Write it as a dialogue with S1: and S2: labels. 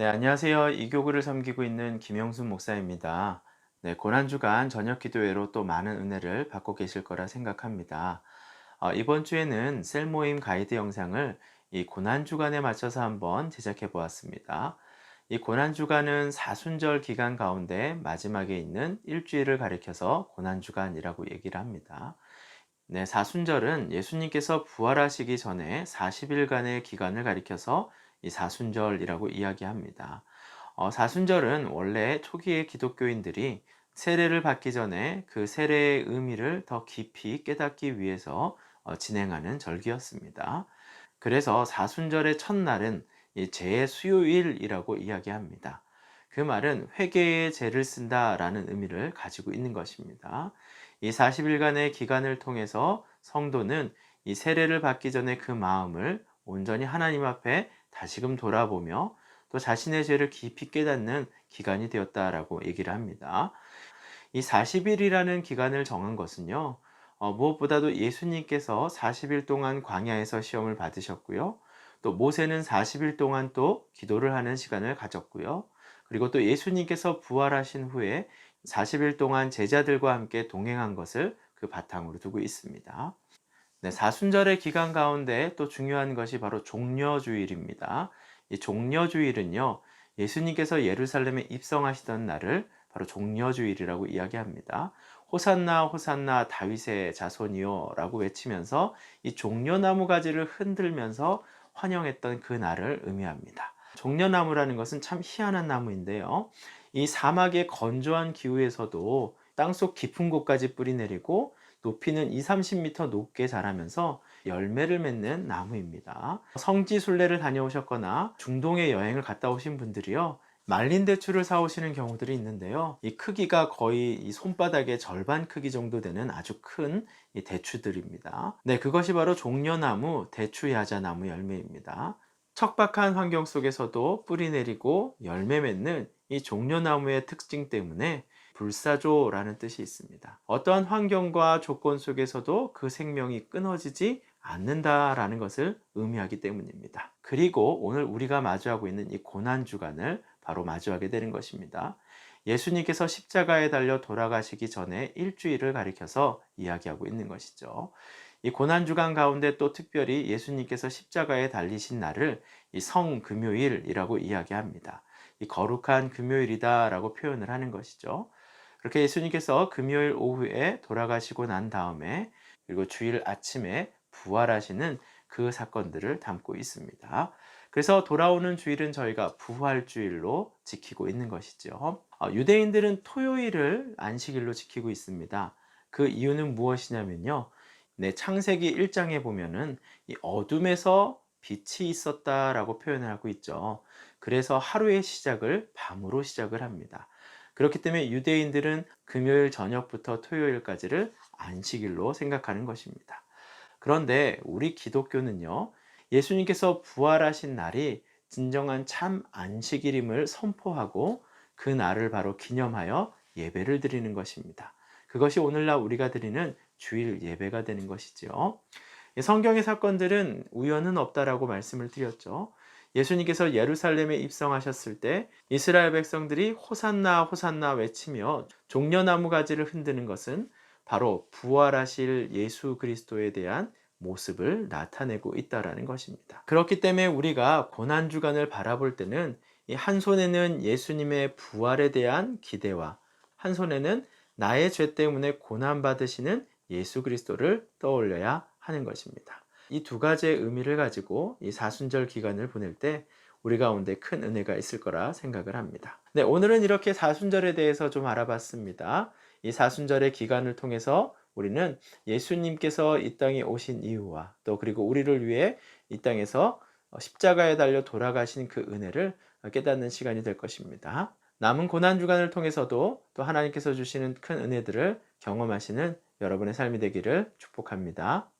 S1: 네, 안녕하세요. 이교구를 섬기고 있는 김영순 목사입니다. 네, 고난주간 저녁 기도회로 또 많은 은혜를 받고 계실 거라 생각합니다. 이번 주에는 셀 모임 가이드 영상을 이 고난주간에 맞춰서 한번 제작해 보았습니다. 이 고난주간은 사순절 기간 가운데 마지막에 있는 일주일을 가리켜서 고난주간이라고 얘기를 합니다. 네, 사순절은 예수님께서 부활하시기 전에 40일간의 기간을 가리켜서 이 사순절이라고 이야기합니다. 사순절은 원래 초기의 기독교인들이 세례를 받기 전에 그 세례의 의미를 더 깊이 깨닫기 위해서 진행하는 절기였습니다. 그래서 사순절의 첫날은 이 죄의 수요일이라고 이야기합니다. 그 말은 회개의 죄를 쓴다라는 의미를 가지고 있는 것입니다. 이 40일간의 기간을 통해서 성도는 이 세례를 받기 전에 그 마음을 온전히 하나님 앞에 다시금 돌아보며 또 자신의 죄를 깊이 깨닫는 기간이 되었다라고 얘기를 합니다. 이 40일이라는 기간을 정한 것은요, 무엇보다도 예수님께서 40일 동안 광야에서 시험을 받으셨고요. 또 모세는 40일 동안 또 기도를 하는 시간을 가졌고요. 그리고 또 예수님께서 부활하신 후에 40일 동안 제자들과 함께 동행한 것을 그 바탕으로 두고 있습니다. 네, 사순절의 기간 가운데 또 중요한 것이 바로 종려주일입니다. 이 종려주일은요, 예수님께서 예루살렘에 입성하시던 날을 바로 종려주일이라고 이야기합니다. 호산나 호산나 다윗의 자손이요 라고 외치면서 이 종려나무 가지를 흔들면서 환영했던 그 날을 의미합니다. 종려나무라는 것은 참 희한한 나무인데요. 이 사막의 건조한 기후에서도 땅속 깊은 곳까지 뿌리 내리고 높이는 2, 30m 높게 자라면서 열매를 맺는 나무입니다. 성지 순례를 다녀오셨거나 중동에 여행을 갔다 오신 분들이요, 말린 대추를 사오시는 경우들이 있는데요. 이 크기가 거의 이 손바닥의 절반 크기 정도 되는 아주 큰 이 대추들입니다. 네, 그것이 바로 종려나무 대추야자나무 열매입니다. 척박한 환경 속에서도 뿌리 내리고 열매 맺는 이 종려나무의 특징 때문에 불사조라는 뜻이 있습니다. 어떠한 환경과 조건 속에서도 그 생명이 끊어지지 않는다라는 것을 의미하기 때문입니다. 그리고 오늘 우리가 마주하고 있는 이 고난 주간을 바로 마주하게 되는 것입니다. 예수님께서 십자가에 달려 돌아가시기 전에 일주일을 가리켜서 이야기하고 있는 것이죠. 이 고난 주간 가운데 또 특별히 예수님께서 십자가에 달리신 날을 이 성금요일이라고 이야기합니다. 이 거룩한 금요일이다라고 표현을 하는 것이죠. 그렇게 예수님께서 금요일 오후에 돌아가시고 난 다음에 그리고 주일 아침에 부활하시는 그 사건들을 담고 있습니다. 그래서 돌아오는 주일은 저희가 부활주일로 지키고 있는 것이죠. 유대인들은 토요일을 안식일로 지키고 있습니다. 그 이유는 무엇이냐면요. 네, 창세기 1장에 보면은 이 어둠에서 빛이 있었다라고 표현을 하고 있죠. 그래서 하루의 시작을 밤으로 시작을 합니다. 그렇기 때문에 유대인들은 금요일 저녁부터 토요일까지를 안식일로 생각하는 것입니다. 그런데 우리 기독교는요, 예수님께서 부활하신 날이 진정한 참 안식일임을 선포하고 그 날을 바로 기념하여 예배를 드리는 것입니다. 그것이 오늘날 우리가 드리는 주일 예배가 되는 것이지요. 성경의 사건들은 우연은 없다라고 말씀을 드렸죠. 예수님께서 예루살렘에 입성하셨을 때 이스라엘 백성들이 호산나 호산나 외치며 종려나무 가지를 흔드는 것은 바로 부활하실 예수 그리스도에 대한 모습을 나타내고 있다라는 것입니다. 그렇기 때문에 우리가 고난 주간을 바라볼 때는 이 한 손에는 예수님의 부활에 대한 기대와 한 손에는 나의 죄 때문에 고난 받으시는 예수 그리스도를 떠올려야 하는 것입니다. 이 두 가지의 의미를 가지고 이 사순절 기간을 보낼 때 우리 가운데 큰 은혜가 있을 거라 생각을 합니다. 네, 오늘은 이렇게 사순절에 대해서 좀 알아봤습니다. 이 사순절의 기간을 통해서 우리는 예수님께서 이 땅에 오신 이유와 또 그리고 우리를 위해 이 땅에서 십자가에 달려 돌아가신 그 은혜를 깨닫는 시간이 될 것입니다. 남은 고난 주간을 통해서도 또 하나님께서 주시는 큰 은혜들을 경험하시는 여러분의 삶이 되기를 축복합니다.